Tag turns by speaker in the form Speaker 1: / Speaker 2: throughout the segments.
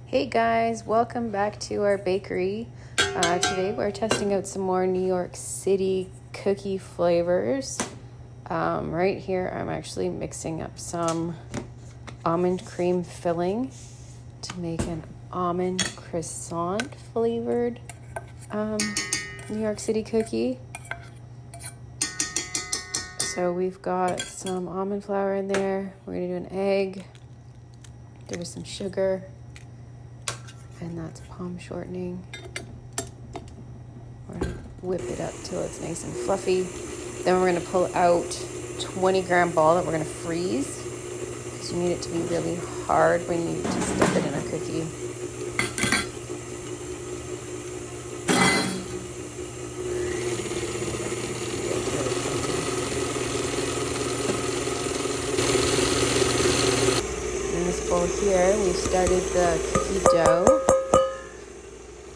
Speaker 1: Hey guys, welcome back to our bakery. Today we're testing out some more New York City cookie flavors. Right here I'm actually mixing up some almond cream filling to make an almond croissant flavored New York City cookie. So we've got some almond flour in there. We're going to do an egg. There's some sugar. And that's palm shortening. We're going to whip it up till it's nice and fluffy. Then we're going to pull out 20-gram ball that we're going to freeze. Because you need it to be really hard when you just dip it in a cookie. In this bowl here, we've started the cookie dough.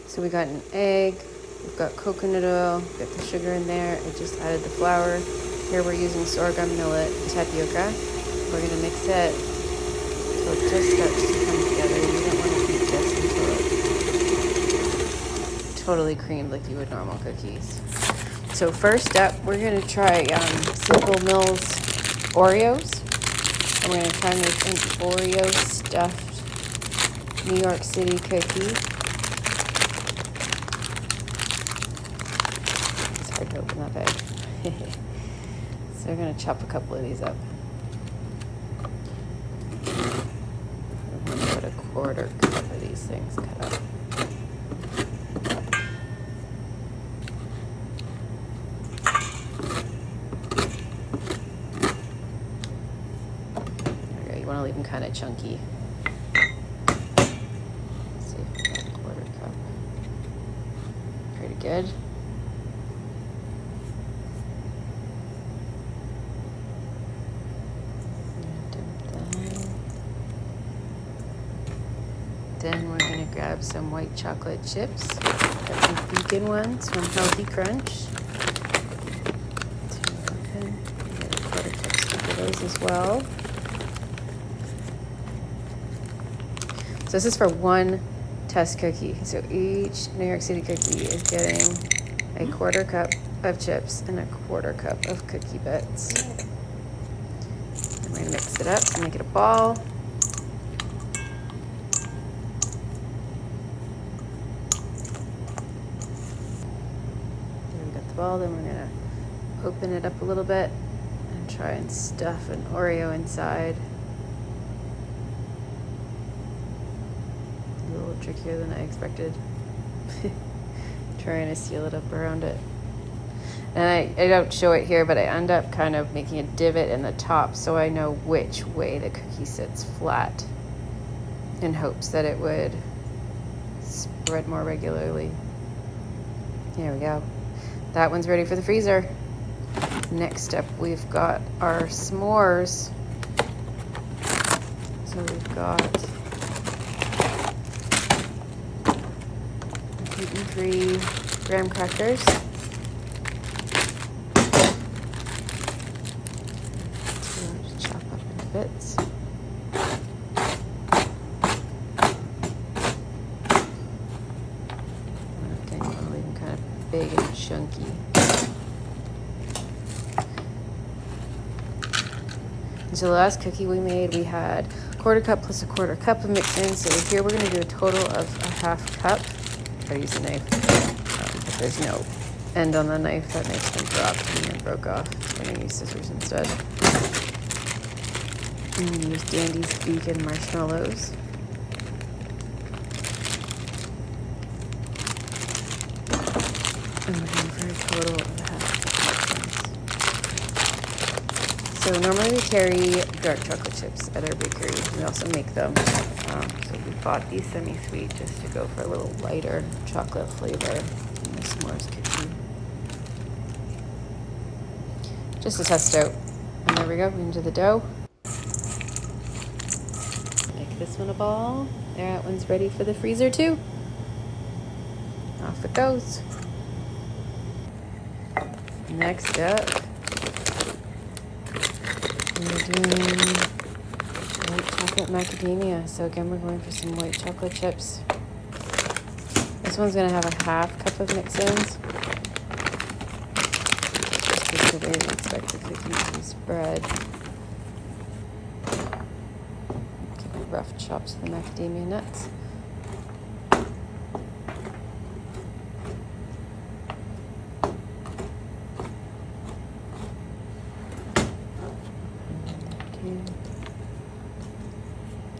Speaker 1: So we got an egg, we've got coconut oil, we've got the sugar in there. I just added the flour. Here we're using sorghum, millet, and tapioca. We're going to mix it until it just starts to come together. You don't want to beat this until it's totally creamed like you would normal cookies. So first up, we're going to try Simple Mills Oreos. And we're going to try and make an Oreo stuffed New York City cookie. Hard to open that bag. So we're going to chop a couple of these up. I'm going to put a quarter cup of these things cut up. There we go. You want to leave them kind of chunky. Let's see if we got a quarter cup. Pretty good. Then we're going to grab some white chocolate chips. Got some vegan ones from Healthy Crunch. Get a quarter cup scoop of those as well. So this is for one test cookie. So each New York City cookie is getting a quarter cup of chips and a quarter cup of cookie bits. And we're going to mix it up and make it a ball. Well, then we're going to open it up a little bit and try and stuff an Oreo inside. A little trickier than I expected. Trying to seal it up around it. And I don't show it here, but I end up kind of making a divot in the top so I know which way the cookie sits flat in hopes that it would spread more regularly. There we go. That one's ready for the freezer. Next up, we've got our s'mores. So we've got gluten-free graham crackers. So chop up into bits. Okay, I'll leave them kind of big and chunky. So the last cookie we made, we had a quarter cup plus a quarter cup of mixing. So here we're going to do a total of a half cup. I use a knife. If there's no end on the knife, that knife's been dropped and broke off. I'm going to use scissors instead. I'm going to use Dandies vegan marshmallows. And we're going for a total of a half cup. So normally we carry dark chocolate chips at our bakery. We also make them. So we bought these semi-sweet just to go for a little lighter chocolate flavor in the s'mores cookie. Just to test out. And there we go, into the dough. Make this one a ball. There, that one's ready for the freezer too. Off it goes. Next up, we're doing white chocolate macadamia. So again, we're going for some white chocolate chips. This one's going to have a half cup of mix-ins. Just the way we expect the cookie to be spread. Give a rough chop to the macadamia nuts.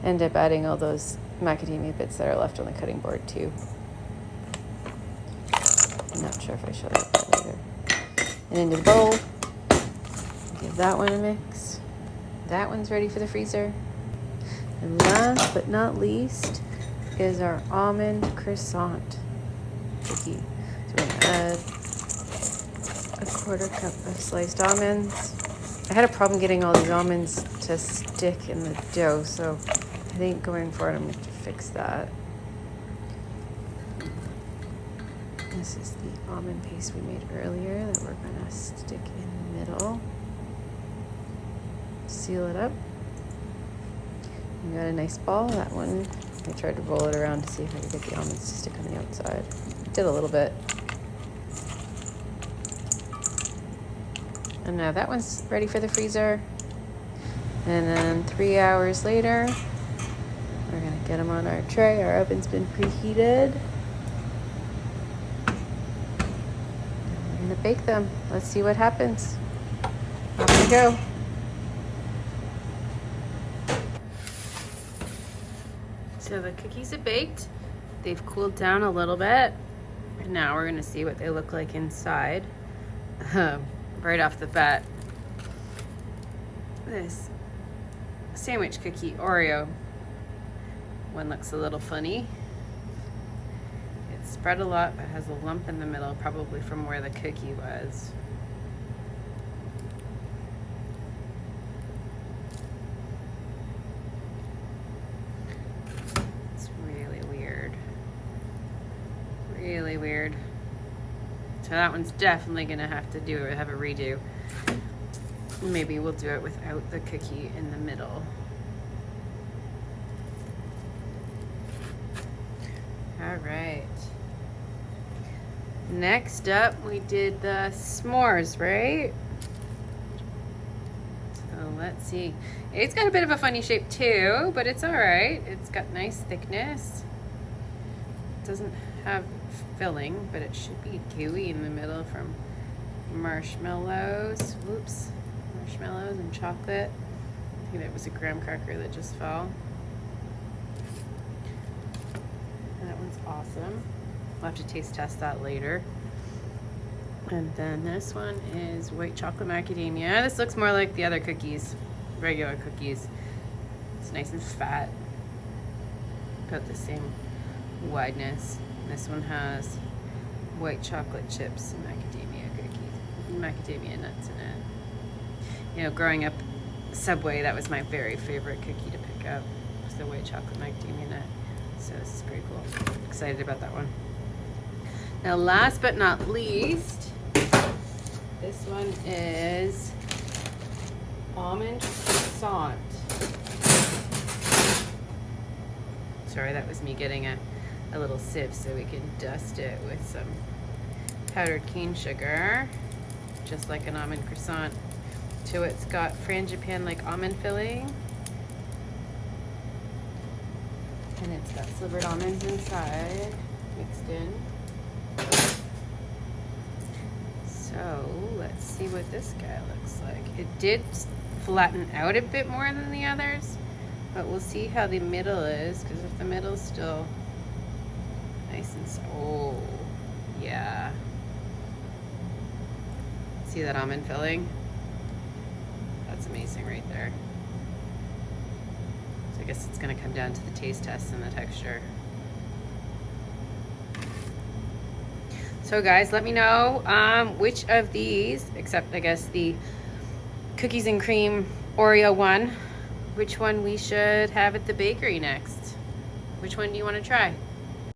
Speaker 1: End up adding all those macadamia bits that are left on the cutting board too. I'm not sure if I showed that later. And into the bowl, give that one a mix. That one's ready for the freezer. And last but not least is our almond croissant cookie. So we're gonna add a 1/4 cup of sliced almonds. I had a problem getting all these almonds to stick in the dough, so I think going forward I'm going to fix that. This is the almond paste we made earlier that we're going to stick in the middle. Seal it up. We got a nice ball. That one, I tried to roll it around to see if I could get the almonds to stick on the outside. Did a little bit. And now that one's ready for the freezer. And then 3 hours later, we're gonna get them on our tray. Our oven's been preheated. And we're gonna bake them. Let's see what happens. Off we go. So the cookies are baked. They've cooled down a little bit. And now we're gonna see what they look like inside. Right off the bat, this sandwich cookie Oreo one looks a little funny. It's spread a lot, but has a lump in the middle, probably from where the cookie was. It's really weird. Really weird. So that one's definitely gonna have a redo. Maybe we'll do it without the cookie in the middle. All right. Next up, we did the s'mores, right? So let's see. It's got a bit of a funny shape too, but it's all right. It's got nice thickness. It doesn't have filling, but it should be gooey in the middle from marshmallows. Whoops. Marshmallows and chocolate. I think that was a graham cracker that just fell. And that one's awesome. We'll have to taste test that later. And then this one is white chocolate macadamia. This looks more like the other cookies, regular cookies. It's nice and fat. About the same wideness. This one has white chocolate chips and macadamia cookies, macadamia nuts in it. You know, growing up Subway, that was my very favorite cookie to pick up, was the white chocolate macadamia nut. So this is pretty cool. Excited about that one. Now, last but not least, this one is Almond Croissant. Sorry, that was me getting a little sieve so we can dust it with some powdered cane sugar, just like an almond croissant. So it's got frangipane like almond filling, and it's got slivered almonds inside, mixed in. So let's see what this guy looks like. It did flatten out a bit more than the others, but we'll see how the middle is, because if the middle's still nice and oh yeah, see that almond filling? That's amazing right there. So I guess it's gonna come down to the taste test and the texture. So guys, let me know which of these, except I guess the cookies and cream Oreo one, which one we should have at the bakery next. Which one do you want to try?